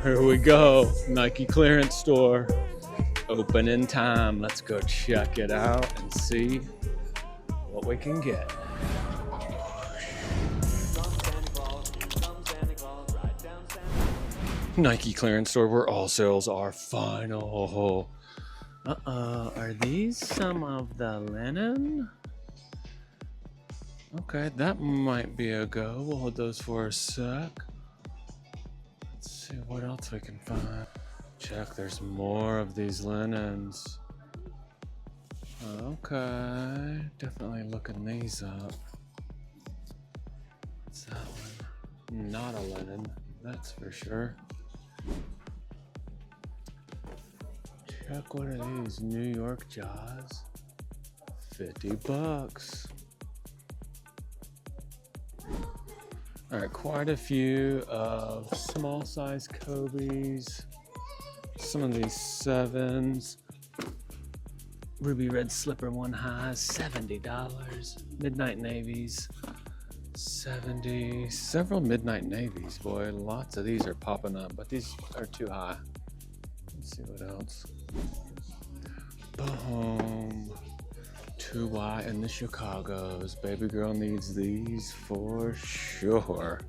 Here we go. Nike clearance store. Open in time. Let's go check it out and see what we can get. Nike clearance store where all sales are final. Are these some of the linen? Okay, that might be a go. We'll hold those for a sec. Let's see what else we can find. Check, there's more of these linens. Okay, definitely looking these up. What's that one? Not a linen, that's for sure. Check, what are these? New York Jaws. $50. All right, quite a few of small size Kobe's. Some of these 7s. Ruby red slipper one highs, $70. Midnight navies, $70. Several midnight navies, boy. Lots of these are popping up, but these are too high. Let's see what else. Boom. 2Y in the Chicago's. Baby girl needs these for sure.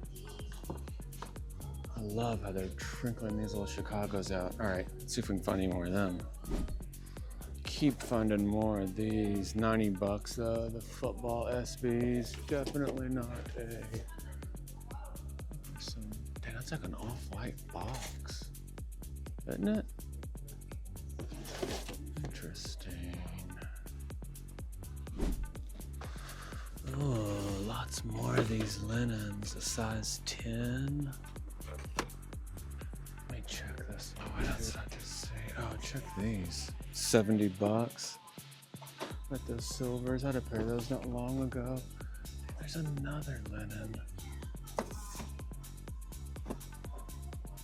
I love how they're trickling these little Chicago's out. All right, let's see if we can find any more of them. Keep finding more of these. $90 though. The football SBs. Definitely not a. Damn, that's like an off-white box, isn't it? Interesting. Oh, lots more of these linens. A size 10. Let me check this. Oh, what else did I just say? Oh, check these. $70. With those silvers. I had a pair of those not long ago. There's another linen.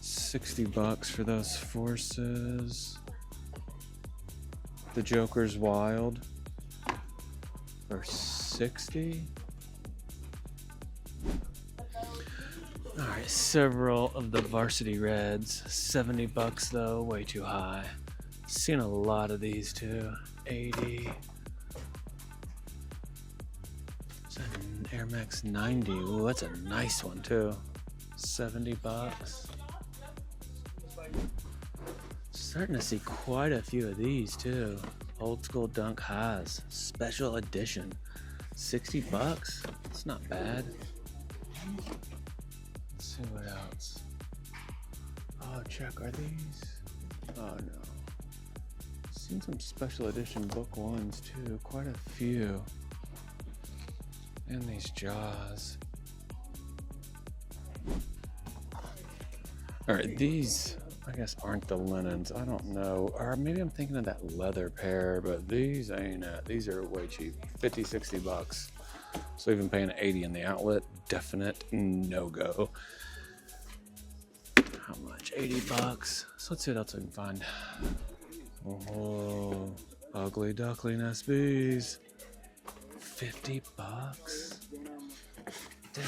$60 for those Forces. The Joker's Wild. For $60. All right, several of the Varsity Reds. $70 though, way too high. Seen a lot of these too. $80. It's an Air Max 90. Ooh, that's a nice one too. $70. Starting to see quite a few of these too. Old school Dunk Highs, special edition. $60. It's not bad. Let's see what else. Oh, check, are these? Oh no. Seen some special edition book ones too, quite a few. And these Jaws. All right, these I guess aren't the linens. I don't know. Or maybe I'm thinking of that leather pair, but these ain't it. These are way cheap. $50, $60. So even paying $80 in the outlet, definite no-go. How much? $80. So let's see what else I can find. Oh, ugly duckling SBs. $50. Dang,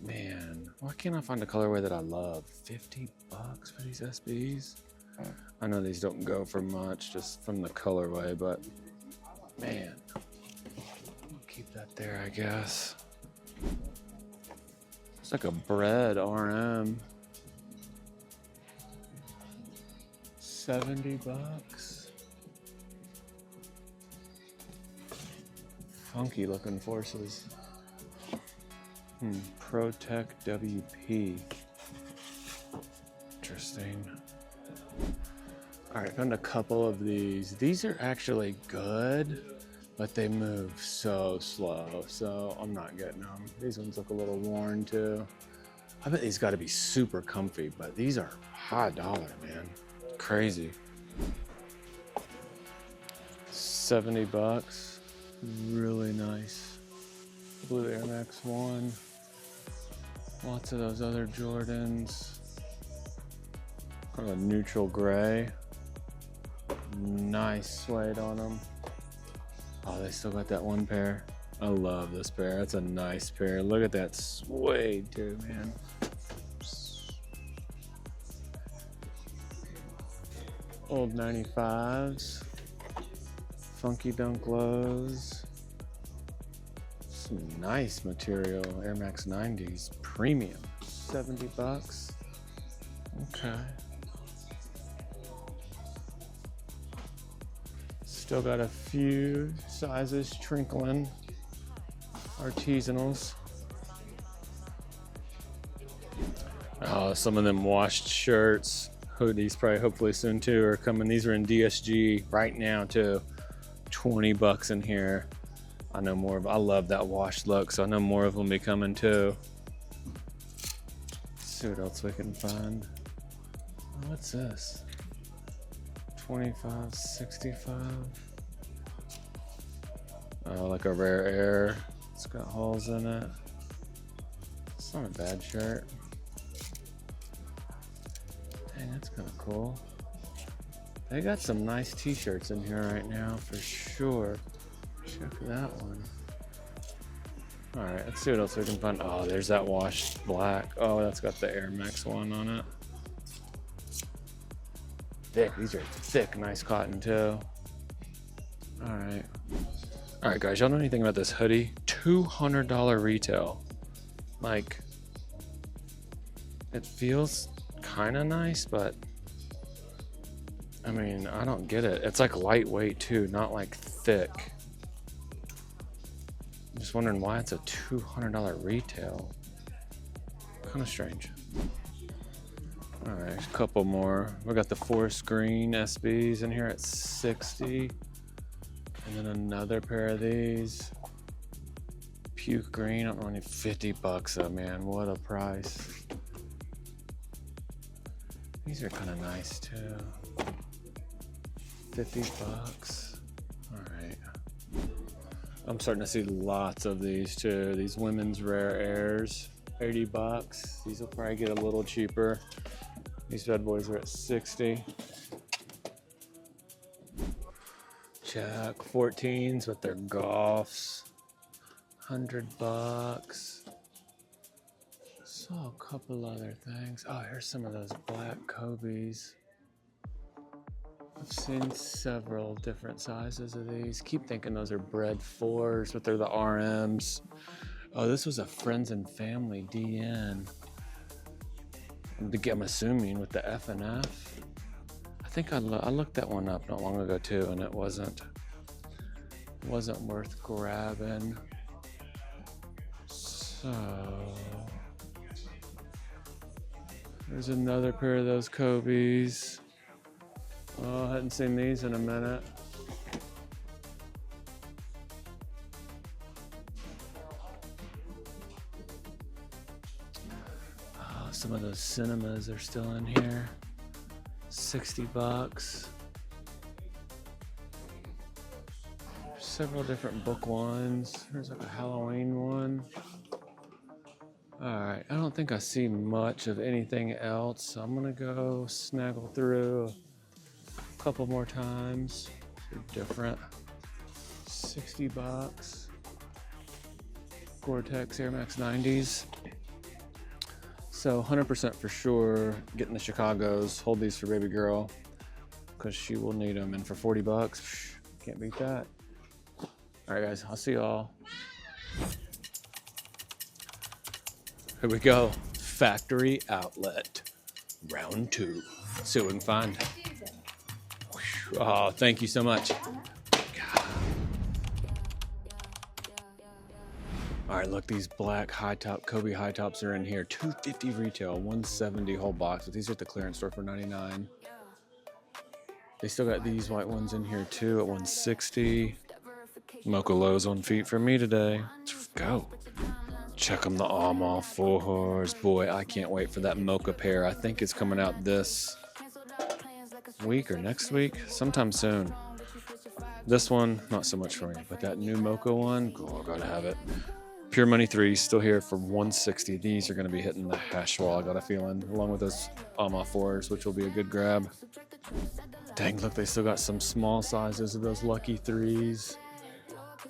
man. Why can't I find a colorway that I love? $50 for these SBs? I know these don't go for much just from the colorway, but man, I'll keep that there, I guess. It's like a bread RM. $70. Funky looking Forces. Protect WP. Interesting. All right, found a couple of these. These are actually good, but they move so slow, so I'm not getting them. These ones look a little worn too. I bet these got to be super comfy, but these are high dollar, man. Crazy. $70. Really nice. Blue Air Max 1. Lots of those other Jordans. Kind of a neutral gray. Nice suede on them. Oh, they still got that one pair. I love this pair. That's a nice pair. Look at that suede too, man. Old 95s. Funky Dunk lows. Some nice material. Air Max 90s. Premium. 70 bucks. Okay. Still got a few sizes trickling. Artisanals. Oh, some of them washed shirts. Hoodies probably hopefully soon too are coming. These are in DSG right now too. 20 bucks in here. I know more of, I love that washed look, so I know more of them will be coming too. Let's see what else we can find. What's this? 25, 65. Oh, like a rare air. It's got holes in it. It's not a bad shirt. Dang, that's kind of cool. They got some nice t-shirts in here right now for sure. Check that one. All right, let's see what else we can find. Oh, there's that washed black. Oh, that's got the Air Max 1 on it. Thick, these are thick, nice cotton too. All right. All right, guys, y'all know anything about this hoodie? $200 retail. Like, it feels kind of nice, but I mean, I don't get it. It's like lightweight too, not like thick. I'm just wondering why it's a $200 retail. Kind of strange. All right, a couple more. We got the forest green SBs in here at 60. And then another pair of these. Puke green, only 50 bucks though, man. What a price. These are kind of nice too. 50 bucks. All right. I'm starting to see lots of these too. These women's rare airs, 80 bucks. These will probably get a little cheaper. These bad boys are at 60. Check 14s with their golfs. 100 bucks. Saw a couple other things. Oh, here's some of those black Kobe's. I've seen several different sizes of these. Keep thinking those are bred 4s, but they're the RMs. Oh, this was a friends and family DN. I'm assuming with the F&F. I think I looked that one up not long ago too, and it wasn't worth grabbing. So there's another pair of those Kobe's. Oh, I hadn't seen these in a minute. Oh, some of those cinemas are still in here. 60 bucks. Several different book ones. There's like a Halloween one. All right, I don't think I see much of anything else, so I'm gonna go snaggle through a couple more times. They're different. 60 bucks. Gore-Tex Air Max 90s. So 100% for sure, getting the Chicagos. Hold these for baby girl, because she will need them. And for 40 bucks, can't beat that. All right, guys, I'll see y'all. Here we go. Factory outlet, round 2. See what we can find. Oh, thank you so much. God. All right, look, these black high top Kobe high tops are in here. $250 retail, $170 whole box. But these are at the clearance store for $99. They still got these white ones in here too at $160. Mocha lows on feet for me today. Let's go. Check them, the Alma 4s. Boy, I can't wait for that mocha pair. I think it's coming out this week or next week, sometime soon. This one, not so much for me, but that new mocha one, oh, gotta have it. Pure Money 3s still here for $160. These are gonna be hitting the hash wall, I got a feeling, along with those Alma 4s, which will be a good grab. Dang, look, they still got some small sizes of those Lucky 3s.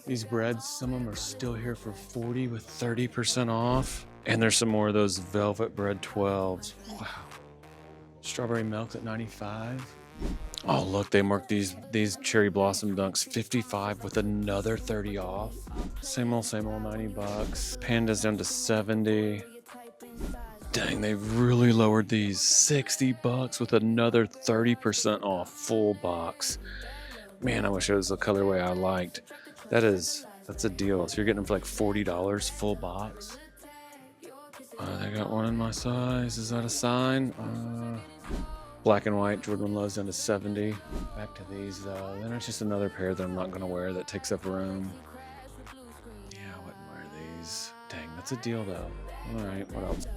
These breads, some of them are still here for $40 with 30% off. And there's some more of those Velvet Bread 12s. Wow. Strawberry Milk at $95. Oh, look, they marked these cherry blossom dunks 55 with another 30 off. Same old, 90 bucks. Pandas down to 70. Dang, they really lowered these 60 bucks with another 30% off full box. Man, I wish it was the colorway I liked. That's a deal. So you're getting them for like $40 full box. They got one in my size. Is that a sign? Black and white Jordan 1 lows down to 70. Back to these though. Then it's just another pair that I'm not gonna wear that takes up room. Yeah, I wouldn't wear these. Dang, that's a deal though. All right, what else?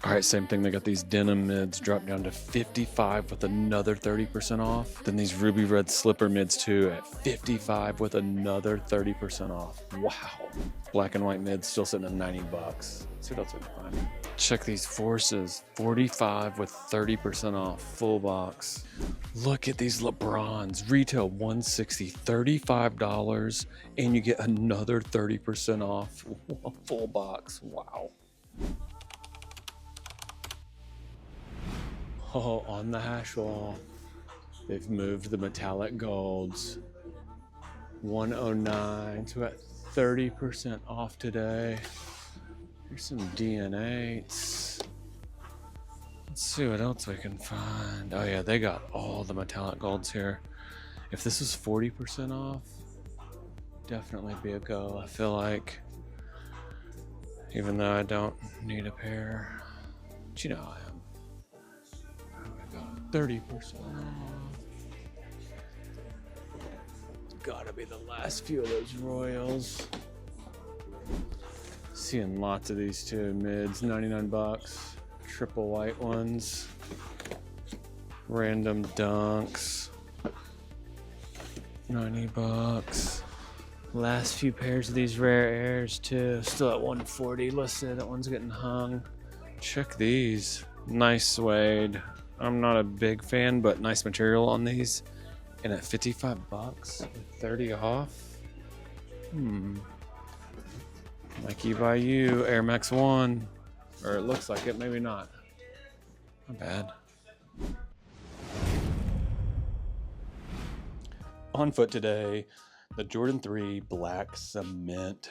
All right, same thing. They got these denim mids dropped down to 55 with another 30% off. Then these ruby red slipper mids too at 55 with another 30% off. Wow. Black and white mids still sitting at 90 bucks. Let's see what else we can find. Check these Forces, 45 with 30% off, full box. Look at these LeBrons, retail $160, $35, and you get another 30% off, full box. Wow. Oh, on the hash wall, they've moved the metallic golds. 109, so at 30% off today. Here's some DNA8s. Let's see what else we can find. Oh yeah, they got all the metallic golds here. If this was 40% off, definitely be a go, I feel like. Even though I don't need a pair. But you know how I am. I got 30% off. Gotta be the last few of those Royals. Seeing lots of these too, mids, 99 bucks, triple white ones, random dunks, 90 bucks. Last few pairs of these rare airs too, still at 140 listed. That one's getting hung. Check these, nice suede. I'm not a big fan, but nice material on these. And at 55 bucks with 30 off. Nike by you, Air Max 1. Or it looks like it, maybe not. Not bad. On foot today, the Jordan 3 Black Cement.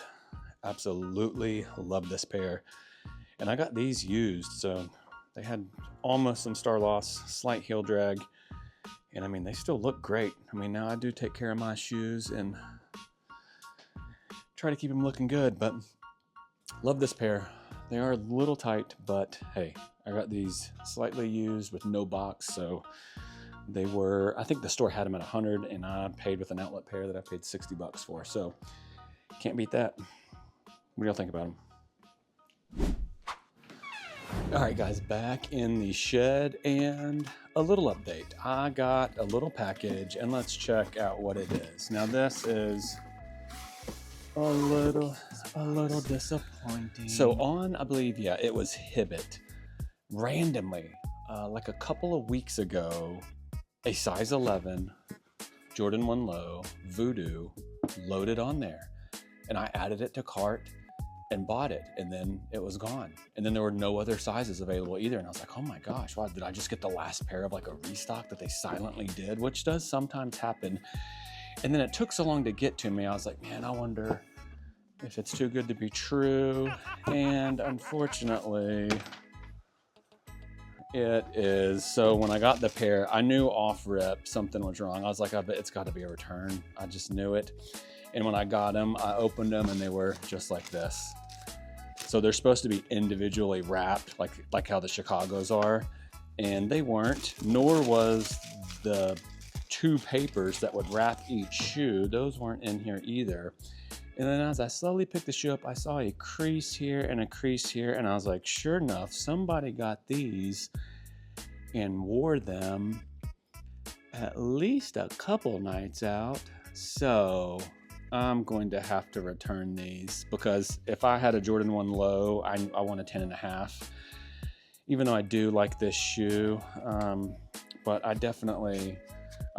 Absolutely love this pair. And I got these used, so they had almost some star loss, slight heel drag. And I mean, they still look great. I mean, now I do take care of my shoes and try to keep them looking good, but love this pair. They are a little tight, but hey, I got these slightly used with no box, so they were, I think the store had them at 100 and I paid with an outlet pair that I paid 60 bucks for, so can't beat that. What do y'all think about them? All right, guys, back in the shed and a little update. I got a little package and let's check out what it is. Now this is a little disappointing. So on, I believe, yeah, it was Hibbett. Randomly, like a couple of weeks ago, a size 11 Jordan 1 low Voodoo loaded on there, and I added it to cart and bought it, and then it was gone. And then there were no other sizes available either, and I was like, oh my gosh, wow, did I just get the last pair of like a restock that they silently did, which does sometimes happen. And then it took so long to get to me, I was like, man, I wonder if it's too good to be true. And unfortunately, it is. So when I got the pair, I knew off rip something was wrong. I was like, I bet it's got to be a return. I just knew it. And when I got them, I opened them and they were just like this. So they're supposed to be individually wrapped, like how the Chicagos are. And they weren't, nor was the two papers that would wrap each shoe. Those weren't in here either. And then as I slowly picked the shoe up, I saw a crease here and a crease here. And I was like, sure enough, somebody got these and wore them at least a couple nights out. So I'm going to have to return these, because if I had a Jordan 1 low, I want a 10.5. Even though I do like this shoe, but I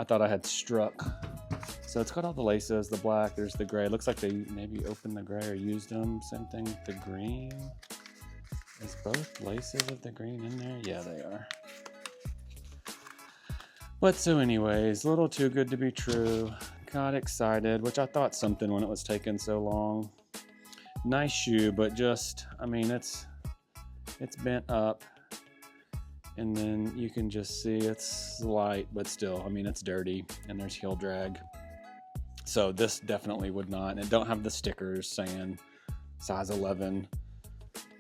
thought I had struck. So it's got all the laces, the black, there's the gray. Looks like they maybe opened the gray or used them. Same thing with the green. Is both laces of the green in there? Yeah, they are. But so anyways, a little too good to be true. Got excited, which I thought something when it was taking so long. Nice shoe, but just, I mean, it's bent up, and then you can just see it's light, but still, I mean, it's dirty, and there's heel drag. So this definitely would not, and it don't have the stickers saying size 11,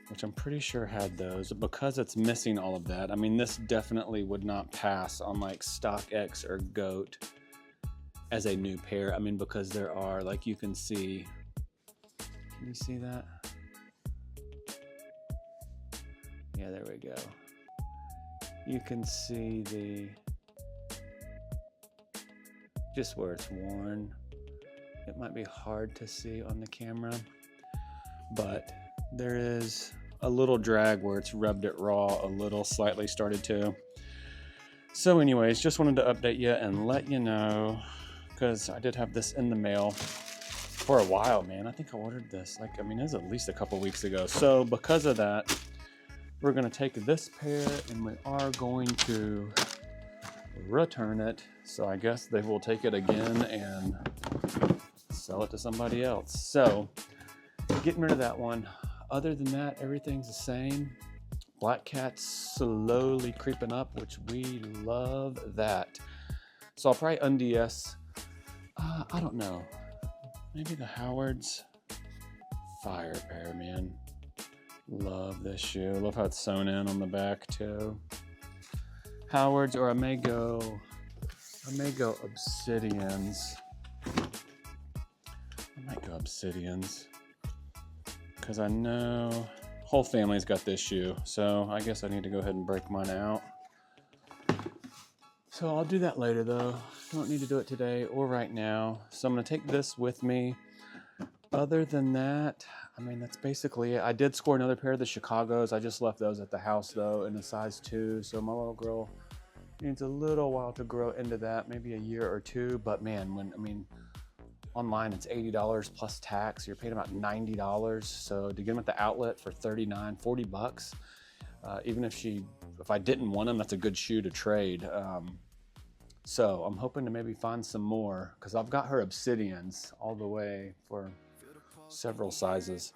which I'm pretty sure had those. Because it's missing all of that, I mean, this definitely would not pass on like StockX or Goat as a new pair. I mean, because there are, like, you can see, can you see that? Yeah, there we go. You can see just where it's worn. It might be hard to see on the camera, but there is a little drag where it's rubbed it raw a little, slightly started to. So anyways, just wanted to update you and let you know, because I did have this in the mail for a while, man. I think I ordered this, like, I mean, it was at least a couple weeks ago. So because of that, we're gonna take this pair and we are going to return it. So I guess they will take it again and sell it to somebody else. So getting rid of that one. Other than that, everything's the same. Black Cat's slowly creeping up, which we love that. So I'll probably unds. I don't know. Maybe the Howard's. Fire pair, man. Love this shoe. Love how it's sewn in on the back too. Howard's, or I may go Obsidians. I might go Obsidians, because I know whole family's got this shoe, so I guess I need to go ahead and break mine out. So I'll do that later though. I don't need to do it today or right now. So I'm gonna take this with me. Other than that, I mean, that's basically it. I did score another pair of the Chicagos. I just left those at the house though in a size 2. So my little girl needs a little while to grow into that, maybe a year or two. But man, online it's $80 plus tax. You're paying about $90. So to get them at the outlet for $39, $40, even if I didn't want them, that's a good shoe to trade. So I'm hoping to maybe find some more, because I've got her Obsidians all the way for several sizes.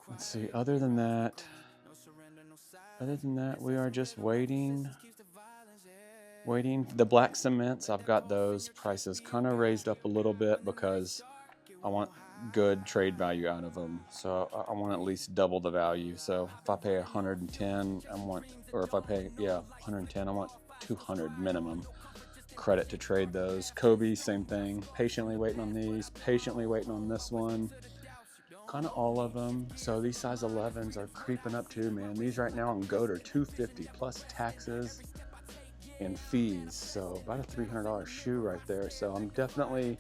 Let's see, other than that, we are just waiting. The black cements, I've got those prices kind of raised up a little bit because I want good trade value out of them. So I want at least double the value. So if I pay 110, I want 200 minimum credit to trade those. Kobe, same thing. Patiently waiting on these, patiently waiting on this one. Kind of all of them. So these size 11s are creeping up too, man. These right now on Goat are $250 plus taxes and fees. So about a $300 shoe right there. So I'm definitely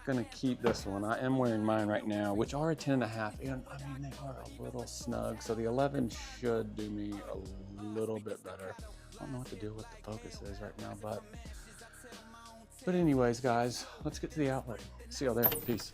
gonna keep this one. I am wearing mine right now, which are a 10.5, and I mean, they are a little snug. So the 11 should do me a little bit better. I don't know what to do with the focus is right now, but anyways, guys, let's get to the outlet. See y'all there. Peace.